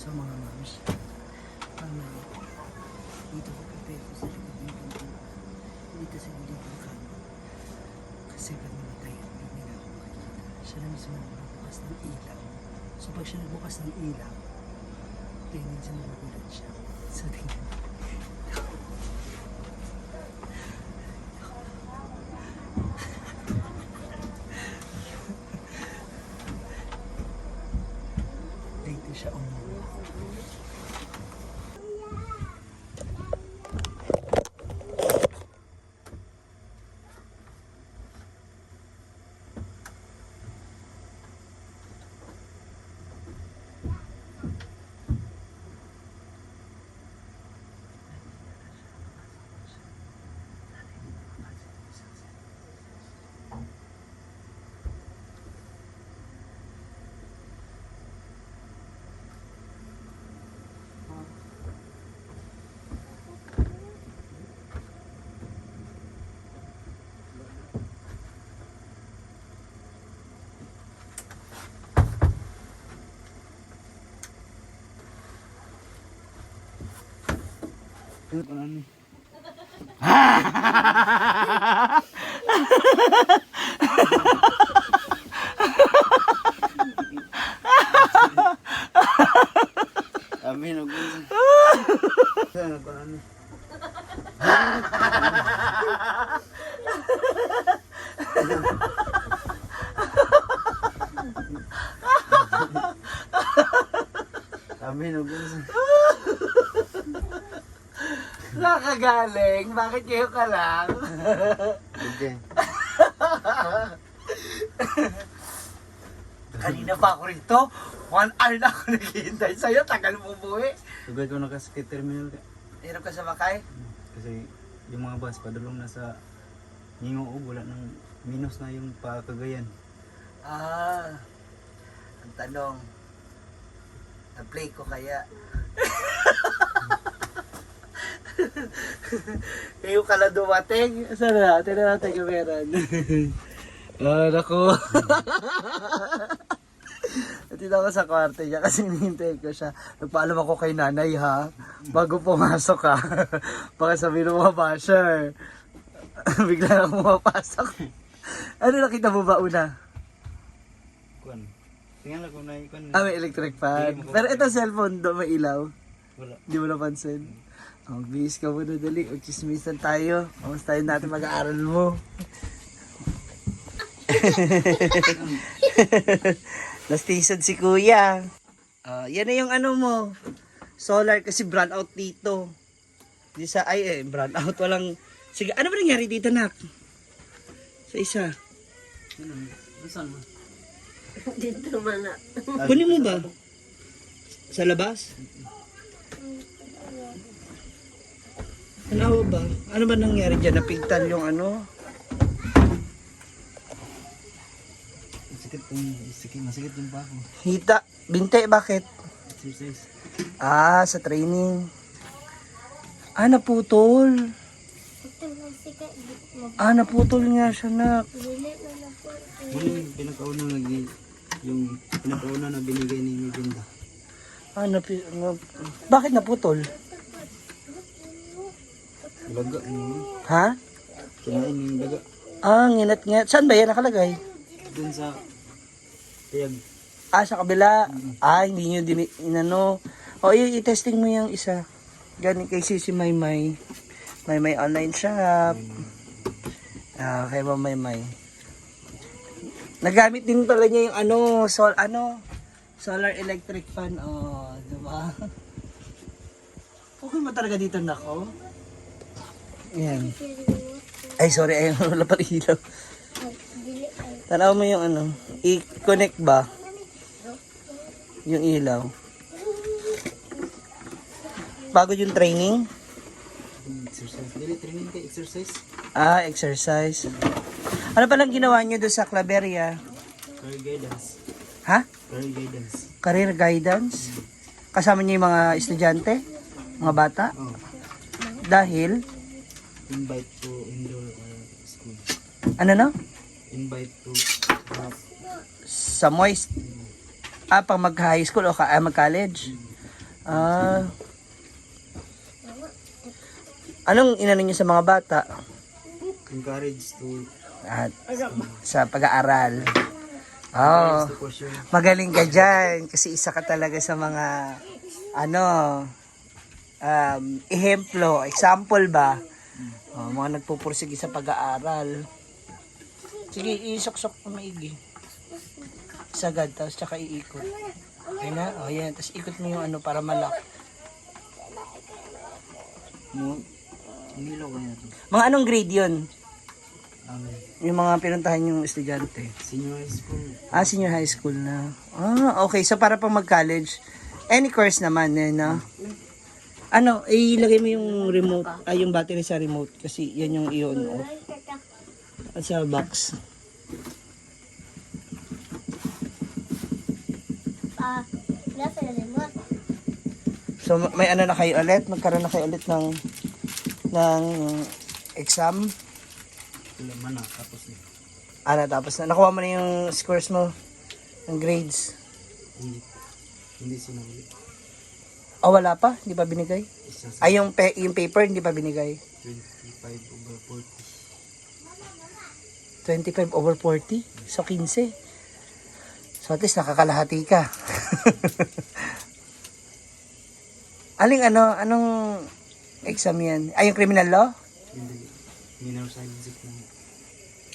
sa mga moms. Family. Dito ko prepare ko sa likod ng pinto. Dito sa gilid ng kama. Kasi pag namatay, hindi nila ako makikita. Siya na mismo nagbubukas ng ilaw. So pag siya nagbukas ng ilaw, tingin siya magugulat siya. So tingin. Dito siya umuwi. Amin, huwag mo. Ano ba ano? Amin, huwag mo. Nakagaling? Bakit kayo ka lang? Hindi. Kanina pa ako rito. 1 hour na ako naghihintay sa'yo. Tagal mo buwi. Tugay ko na kasi kay terminal. Hirap ka sa makay? Kasi yung mga bus padulong na sa Ngingoo, wala nang minus na yung pakagayan. Ah. Ang tanong. Na-play ko kaya. Kayo ka lang dumating. Saan na? Tignan natin yung meron. Ah, naku. Dito ako sa kwarto niya kasi hinihintay ko siya. Nagpaalam ako kay nanay ha. Bago pumasok ha. Baka sabihin ng mga basher. Bigla na pumapasok. Ano nakita mo ba una? Kuan. Tingnan lang kung naikon. Ah, may electric fan. Pero ito cellphone do, may ilaw. Wala. Hindi mo napansin. Oh, bihis ka muna dali. O chismisan tayo. Kamustahin natin mag-aaral mo. Lastisan si kuya. Yan na yung ano mo. Solar kasi brand out dito. Di sa brand out walang. Sige, ano ba nangyari dito, nak? Sa isa. Ano? Saan mo? Dito man na. Kunin mo ba? Sa labas? Ano ba? Ano ba nangyari dyan? Napigtan yung ano? Masikit yung pa ako. Hita. Binte, bakit? Exercise. Ah, sa training. Ah, naputol. Ah, naputol nga siya na. Yung pinakauna na binigay ni Binda. Ah, bakit naputol? Laga. Ha? Kinain yung laga. Ah, nginat-nginat. Saan ba yan nakalagay? Dun sa tiyag. Ah, sa kabila. Ah, hindi nyo din inano. O, i-testing mo yung isa. Galing kay Sisi Maymay. Maymay online shop. Ah, kay Maymay. Nagamit din pala niya yung solar electric fan. Oh, diba? Okay mo talaga dito, nako. Yan. Ay, sorry. Ayun, wala pa rin ilaw. Tanaw mo yung ano. I-connect ba? Yung ilaw. Bago yung training? Exercise. Dili, training ka, exercise. Ah, exercise. Ano palang ginawa niyo doon sa Claveria? Career guidance. Ha? Career guidance. Career guidance? Kasama niyo yung mga estudyante? Mga bata? Oh. Dahil? Invite to indoor school. Ano no? Invite to Sa Moist? Ah, pang mag-high school o mag-college? Ah. Anong inano niyo sa mga bata? Encourage to At sa pag-aaral. Oh, to pursue. magaling ka dyan. Kasi isa ka talaga sa mga, ano, ehemplo, example ba? Oh, mga nagpupursige sa pag-aaral. Sige, isok-sok na maigi. Sagad, tapos tsaka iikot. Ayun na, oh yan. Tapos ikot mo yung ano para malak. Umilaw kaya to. Mga anong grade yun? Ang Yung mga pinuntahan yung estudyante. senior high school. Ah, senior high school na. Ah, okay. So, para pang mag-college, any course naman, eh, no? Ano, ilagay mo yung remote, yung battery sa remote kasi yan yung i-on off. At sa box. Nasa remote. So, may ano na kayo ulit? Magkaroon na kayo ulit ng exam? Wala man na, tapos eh. Tapos na. Nakuha mo na yung scores mo? Ng grades? Hindi sinuli. Oh, wala pa? Hindi pa binigay? Isa sa Ay, yung paper hindi pa binigay? 25/40. 25/40? So, 15. So, at least nakakalahati ka. Anong exam yan? Ay, yung criminal law? Hindi. Minor subject na.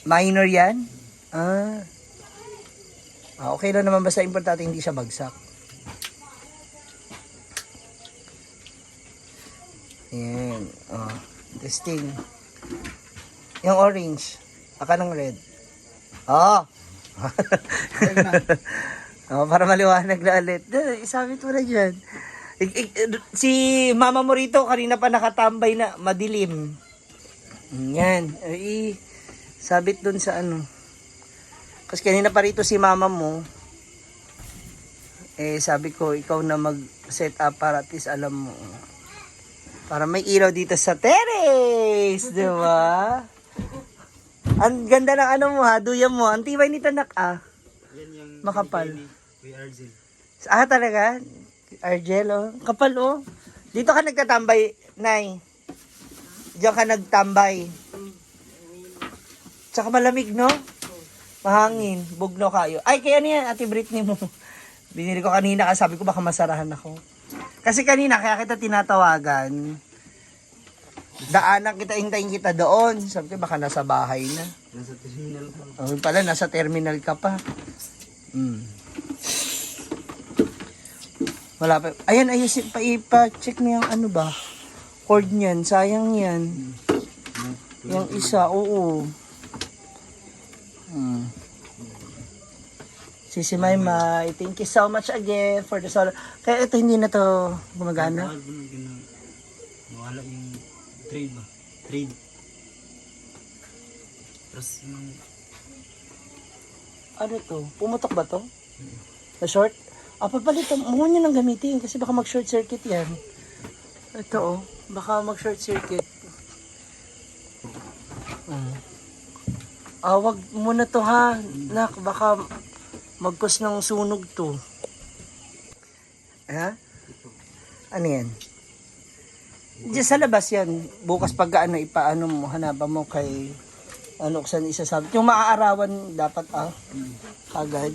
Minor yan? Okay lang naman basta importante hindi siya bagsak. Yan. Oh, testing. Yung orange. Aka ng red. Oh! Oh, para maliwanag na ulit. Isabit mo na dyan. Si mama mo rito, kanina pa nakatambay na madilim. Yan. Sabit dun sa ano. Kasi kanina pa rito si mama mo. Sabi ko, ikaw na mag-set up para at least alam mo. Para may ilaw dito sa terrace. Di ba? Ang ganda ng ano mo ha, duyan mo. Ang tibay nito nak Yan yung Makapal. Kuya Argel. Talaga? Argel, oh. Kapal, oh. Dito ka nagtatambay, Nay. Diyan ka nagtambay. Tsaka malamig, no? Mahangin. Bugno kayo. Ay, kaya niyan, Ate Britney mo. Binili ko kanina kasi sabi ko baka masarahan ako. Kasi kanina, kaya kita tinatawagan. Daanan kita, hintayin kita doon. Sabi ko, baka nasa bahay na. Nasa terminal pa. Oh, pala, nasa terminal ka pa. Wala pa. Ayan, ayusin pa, ipa-check mo yung ano ba? Cord niyan, sayang yan. Yung isa, oo. Sisi Maymay, thank you so much again for the solar. Kaya ito hindi na to gumagana. Nawala yung trade ba? Trade. Tapos yung Ano to? Pumutok ba to? Na short? Papalitan mo nyo nang gamitin kasi baka mag-short circuit yan. Ito oh, baka mag-short circuit. Wag muna to ha. Nak, baka magkos ng sunog to. Ha? Ano yan? Diyan sa labas yan. Bukas pag ano, ipaano mo, hanapan mo kay ano kung saan isasabi. Yung maaarawan dapat agad.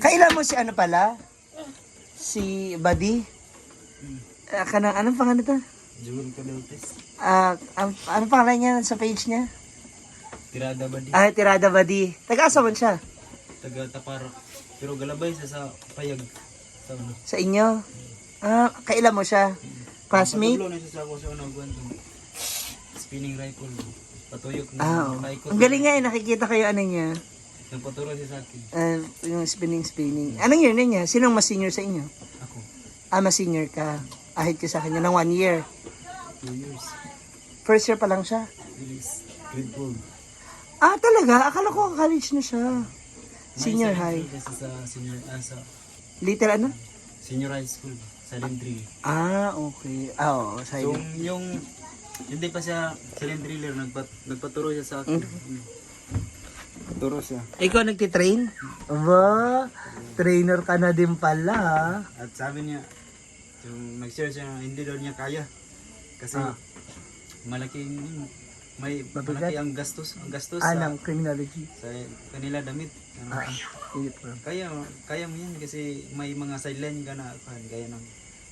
Kailan mo si ano pala? Si Buddy? Anong pangalan ito? Jewel Cadaltes. Anong pangalan niya sa page niya? Tirada ba di? Tirada Buddy. Taga-asa man siya? Taga Taparak. Pero galabay sa payag. Sa ano? Sa inyo? Kailan mo siya? Classmate? Patublo na siya sa ako sa unang guwantong. Spinning rifle. Patuyok na. Paikot. Ang galing nga nakikita kayo ano niya. Nagpaturo siya sa akin. Yung spinning. Anong year na niya? Sinong mas senior sa inyo? Ako. Mas senior ka. Ahit ka sa kanya ng 1 year. 2 years. First year pa lang siya. Release. Grade 4. Talaga? Akala ko college na siya. Senior high. Kasi sa senior, sa Little ano? senior high school. Silent Drill. Okay. Oo, So, silent. yung hindi pa siya silent driller, nagpaturo siya sa akin. Turo siya. Ikaw nagtitrain? Aba, trainer ka na din pala. At sabi niya, Yung nag-share siya na hindi daw niya kaya. Kasi Ah. malaking may Mabigat? malaki ang gastos Ng criminology. sa kanila damit. Ano, Sige po. kaya mo yan kasi may mga sideline ka na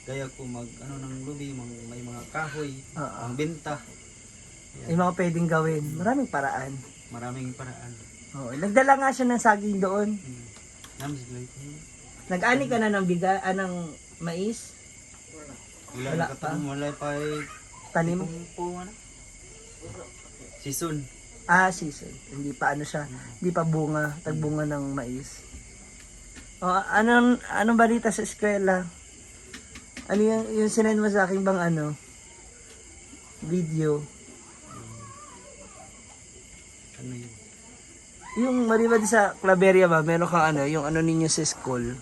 gaya ko ano ng lubi, may mga kahoy, Oo. ang benta. May mga pwedeng gawin. Maraming paraan. Maraming paraan. Oo. Nagdala nga siya ng saging doon. Nag-ani ka na ng ng mais, Wala Wala na katanong, wala pa tanim. po ano? Season. Season. Hindi pa ano siya, hindi pa bunga, tagbunga ng mais. Anong balita sa eskwela? Ano yung sinend mo sa akin bang video? Ano yun? Yung maliban sa Claveria ba, meron kang yung ninyo sa school?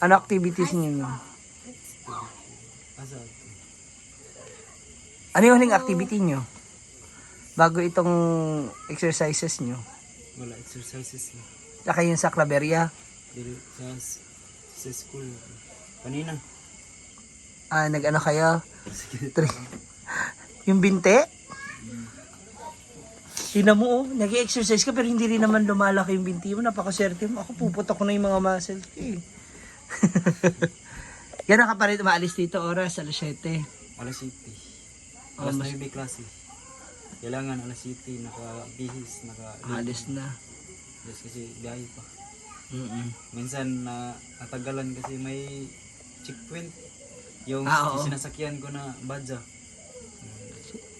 Ano activities niyo? Asa? Ano yung huling activity niyo? Bago itong exercises niyo? Wala exercises na. Saka yung sa Claveria? Dili sa school. Kanina. Nag-ano kayo? Yung binte? Tingnan mo nag-exercise ka pero hindi rin naman lumalaki yung binti mo. Napakaswerte mo. Ako puputok ko na yung mga muscles ko eh. Yan ka pa rin maalis dito oras, alas 7. Alas 7. Alas 9 klase. Kailangan alas 7 nakabihis, Alis na. Yes, kasi biyahe pa. Mm-mm. Minsan natagalan kasi may checkpoint. Yung Oo. sinasakyan ko na badja.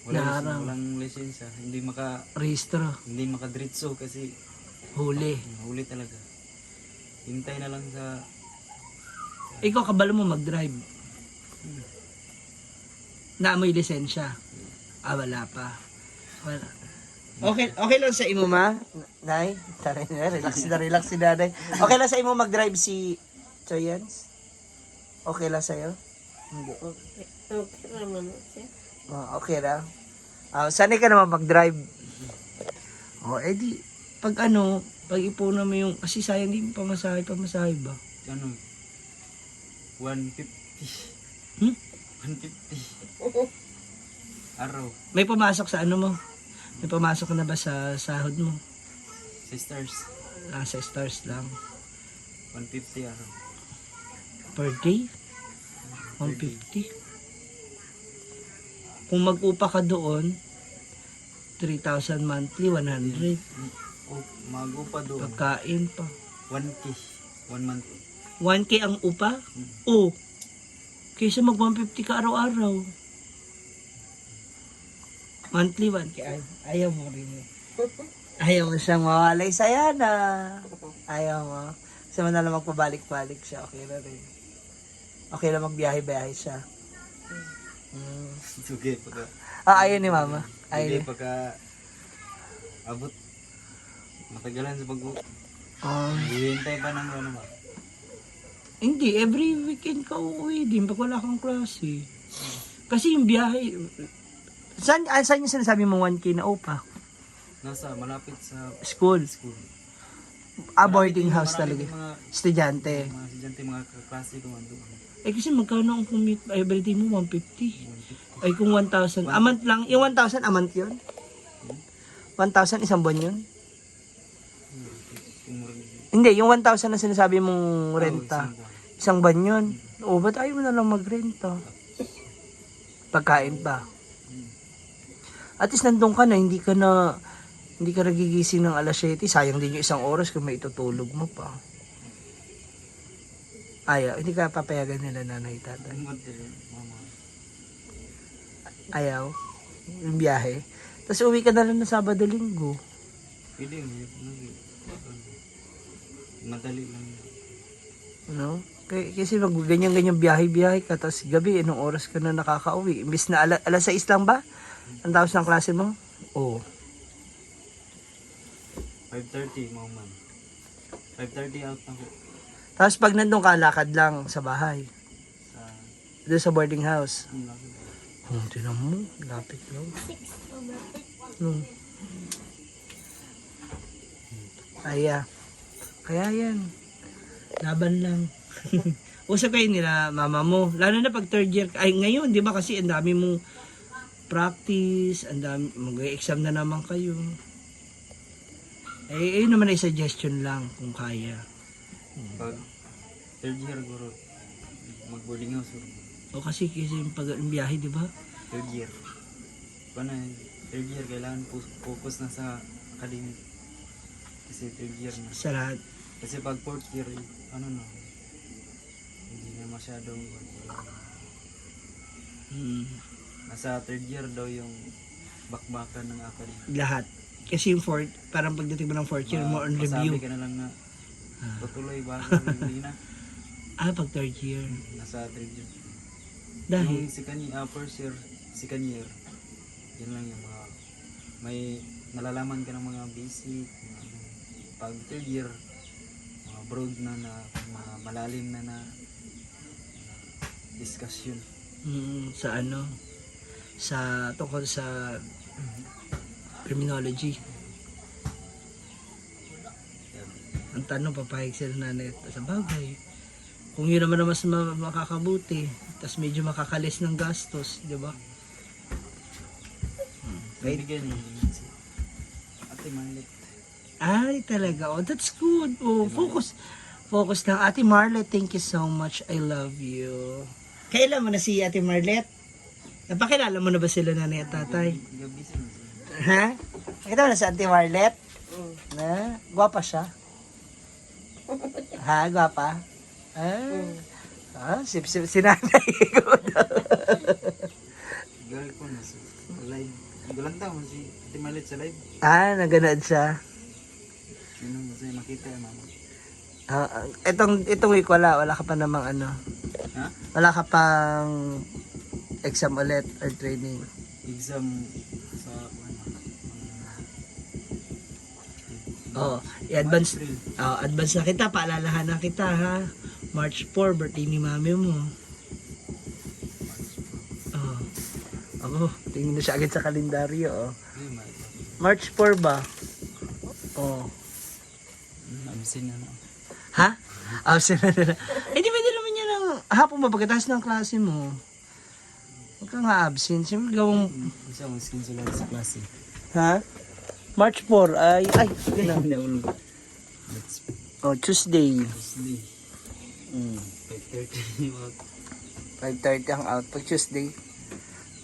Naharang. Walang lisensya. Hindi Rehistro. makadiretso kasi Huli. huli talaga. Hintay na lang sa Ikaw kabalo mo mag-drive. Naamoy lisensya. Wala pa. Wala. Okay lang sa imo ma? Nay, tara na, relax si nanay. Okay lang sa imo mag-drive si Choyans? Okay lang sa'yo? Hindi. Okay naman siya. Okay lang. Sanay ka naman mag-drive. Edi, pag ipunan mo yung, kasi sayang din pamasahe ba? ano 150. Hmm? 150. Araw. May pumasok sa mo? May pumasok ka na ba sa sahod mo? Sisters. Sa stars lang. 150 araw. Per day? 150? Kung mag-upa ka doon, 3,000 monthly, 100. Mag-upa doon. Pagkain pa. 1K. 1 month. 1K ang upa? Kaysa mag 150 ka araw-araw. Monthly 1K. Ayaw mo rin eh. Ayaw mo siyang mawalay saya na. Ayaw mo. Kasi mo na lang magpabalik-balik siya. Okay na rin. Okay lang magbiyahe-biyahe siya. Sige, pagka... Ayaw ni mama. Hindi, Ayaw. pagka... Abot. Matagalan sa pag... Hihintay pa ng ano ba? Hindi, every weekend ka uuwi din pag wala kang klase. Kasi yung biyahe... Saan yung sinasabi mo 1K na upa? Nasa malapit sa School. Boarding house Marami talaga. ding mga Estudyante. estudyante, mga kaklase ko man doon. Kasi magkano ang commute everyday mo? 150. Ay kung 1,000. A month lang. Yung 1,000 a month yun? 1,000 isang buwan yun? Hindi, yung 1,000 na sinasabi mong renta. Isang buwan yun. Ba't ayaw mo na lang magrenta? Pagkain pa. At least nandun ka na, hindi ka nagigising ng alas 7. Sayang din yung isang oras kung may itutulog mo pa. Ayaw, hindi ka papayagan nila nanay tatay. Ayaw, yung biyahe. Tapos uwi ka na lang na Sabado Linggo. Pwede, madali lang. No? Kasi mag ganyan-ganyan biyahe-biyahe ka, tapos gabi, anong oras ka na nakakauwi? Imbis na alas 6 lang ba? Ang tapos ng klase mo? Oo. 5:30 mo man. 5:30 out na ko. Tapos pag nandun ka, lakad lang sa bahay. Sa... Doon sa boarding house. Laki. Tinan mo, lapit lang. Kaya yan. Laban lang. Usap kayo nila mama mo. Lalo na pag third year. Ay, ngayon, di ba? Kasi ang dami mong practice, ang dami, mag-exam na naman kayo. Eh, yun naman ay suggestion lang kung kaya. Pag third year, guro, mag-boarding house. O kasi yung biyahe, di ba? Third year. Paano yun? Third year, kailangan focus na sa academic. Kasi third year na. Sa lahat. Kasi pag fourth year, ano na, hindi na masyadong nasa third year daw yung bakbakan ng academic. Lahat. Kasi yung fourth, parang pagdating mo ng fourth year, more on review. Masabi ka na lang na tutuloy ba hindi na. Pag third year. Nasa third year. Dahil, Yung first year, second year, yun lang yung mga, may nalalaman ka ng mga basic, mga, ano. Pag third year, mga broad na, mga malalim na discussion. sa ano, sa tungkol sa criminology. Ang tanong, papayag sila nanay sa bagay. Kung yun naman ang mas makakabuti, tas medyo makakalis ng gastos, di ba? Right. Bigyan niyo si Ate Marlet. Ay, talaga. Oh, that's good. Oh, focus. Focus lang. Ate Marlet, thank you so much. I love you. Kailan mo na si Ate Marlet? Napakilala mo na ba sila nanay at tatay? Gabi sila. Ha? Nakita mo na si Ate Marlet? Na? Gwapa siya? Ha? Gwapa? Sip-sip si nanay. Girl ko na si live. Gulang taon si Ate Marlet sa live. Naganood siya. Sino mo sa'yo makita mama? Itong week wala ka pa namang ano. Ha? Wala ka pang exam ulit or training. Exam sa Oh, i-advance. April. Advance na kita, paalalahan na kita ha. March 4, birthday ni mami mo. Tingin na siya agad sa kalendaryo. March 4 ba? Absent na. Ha? Absent na. Di ba din naman yan ang hapon ba pagkatapos ng klase mo? Huwag ka nga absent. Siyempre gawang... Isa mo skin sila sa klase. Ha? March 4 ay gano'n. Tuesday. Tuesday. 5:30 ang out. Pag Tuesday.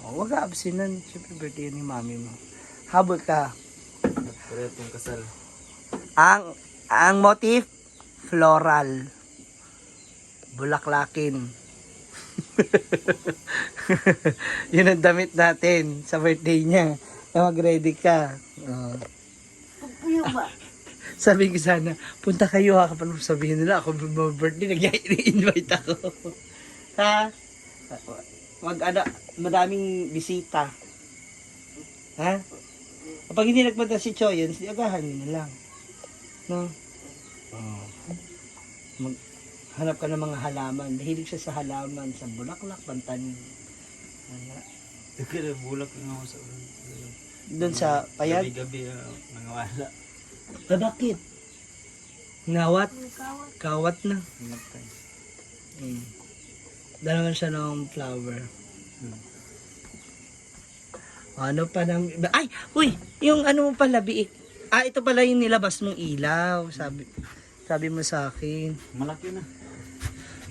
Huwag ka absinan. Siyempre birthday ni mami mo. Habol ka. Pero itong kasal. Ang motif, floral. Bulaklakin. Yun ang damit natin sa birthday niya. Na mag-ready ka. Sabi ko sana, punta kayo ha, kapag sabihin nila ako birthday, nag-invite ako. Ha? Madaming bisita. Ha? Kapag hindi nagpunta si Choyens, agahan nyo na lang. No? Hanap ka ng mga halaman. Mahilig siya sa halaman, sa bulaklak, pantanin. Kaya bulak nga ako sa Doon sa payag? gabi-gabi nangawala. Bakit? Ngawat? Kawat na. Dalaman siya ng flower. Ano pa nang... Ay! Uy! Yung ano mo pala, biik. Ito pala yung nilabas mong ilaw. Sabi mo sa akin. Malaki na.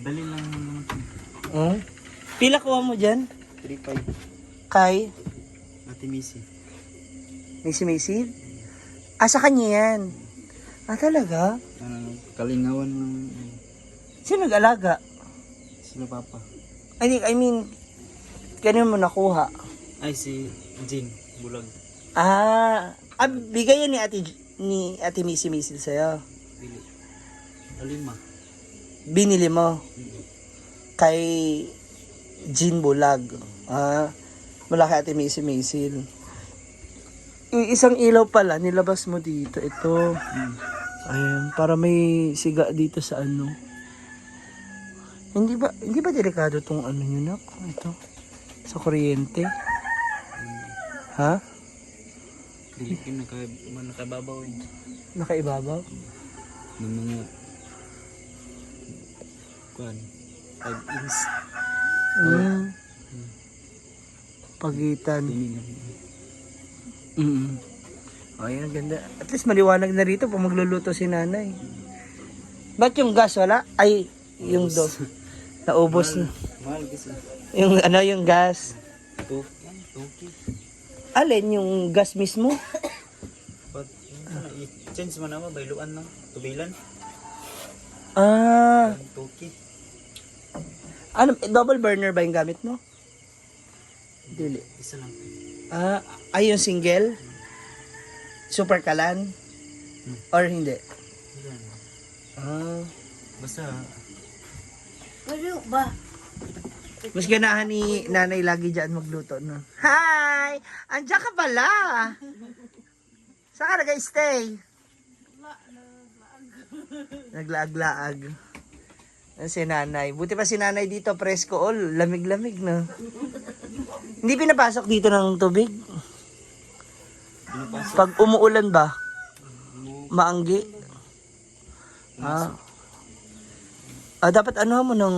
Dali lang naman. Oh? Pila kuha mo dyan? 3.5. Kay? Ate Missy. Missy? Sa kanya yan. Talaga? Kalingawan ng Sino nag-alaga? sila papa. I mean, kanino mo nakuha? Ay, si Jing Bulag. Bigay yan ni Ate Missy sa'yo. Pili. Alima. Binili mo kay Jean Bulag. Mula kay Ate Missy. Yung isang ilaw pala, nilabas mo dito. Ito. Ayan, para may siga dito sa ano. Hindi ba delikado tong ano nyo na? Ito. Sa kuryente. Ha? Dilipin nakababaw eh. Nakaibabaw? Ng mga kuan 5 inch Pagitan. ini na. Oh, yan, ganda. At least maliwanag na rito pag magluluto si nanay. Ba't yung gas wala? Ay, yung do. Naubos na. Mahal kasi. Yung ano, yung gas. Toki. Alin, yung gas mismo? But i-change man naman bayluan na tubilan. Ah, Toki. ano, double burner ba yung gamit mo? Dili. Isa lang. Ah, ay yung single? Super kalan? Or hindi? Yan. Ah, Basta Ano ba? mas ganahan ni nanay lagi dyan magluto, no? Hi! Andiyan ka pala! Saan ka nag-stay? Naglaag-laag. Yan si nanay. Buti pa si nanay dito, presko all. Lamig-lamig, no? Hindi pinapasok dito ng tubig? pinapasok Pag umuulan ba? mo Maanggi? Ah. Dapat ano mo ng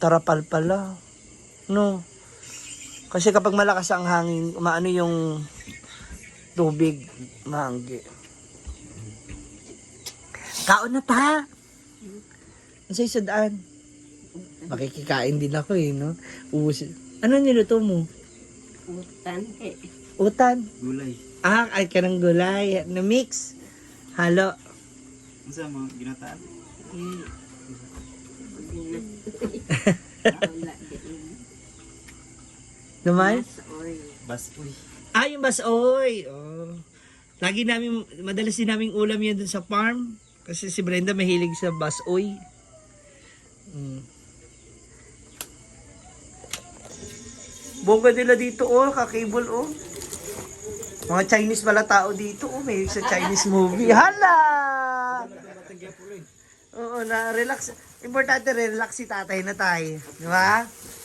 tarapal pala. No. Kasi kapag malakas ang hangin, maano yung tubig, maanggi. Kaon na ta! Ang sa'yo sa daan. Makikikain din ako eh, no? Ano niluto mo? Utan eh. Utan. gulay. Ay ka ng gulay. Na mix. Halo. Unsa mga ginataan? Wala din. Naman? Oy. Basoy. Yung basoy. Oh. Lagi namin, madalas din naming ulam yan dun sa farm. Kasi si Brenda mahilig sa basoy. Bongga nila dito, oh. Kakable, oh. Mga Chinese pala tao dito, oh. May sa Chinese movie. Hala! Oo, na-relax. Importante, relax si tatay na tayo. Di ba?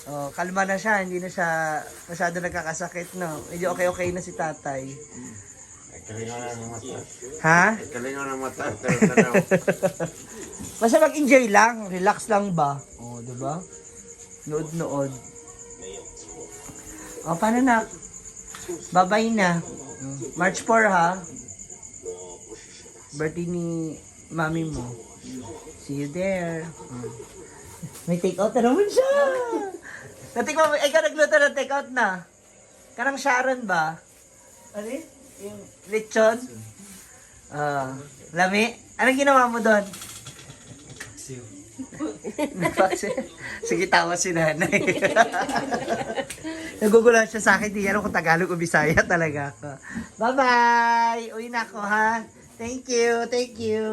Oh, kalma na siya. Hindi na siya masyado nagkakasakit, no? Medyo okay na si tatay. Kalingan ng mata. Ha? Kalingan ng mata. Tanaw. Basta mag-enjoy lang. Relax lang ba? Oh, di ba? Nood-nood. O, paano na? Bye-bye na. March 4, ha? Birthday ni mami mo. See you there. May take-out na naman siya. Natikman mo, ikaw nagluto ng take-out na. Karang Sharon ba? Ano yun? Yung lechon? Lami? Anong ginawa mo doon? Siyo. Sige, tawa si nanay. Nagugulat siya sa akin, di yan kung Tagalog o Bisaya talaga ako. Bye-bye! Uwi na ako, ha? Thank you, thank you.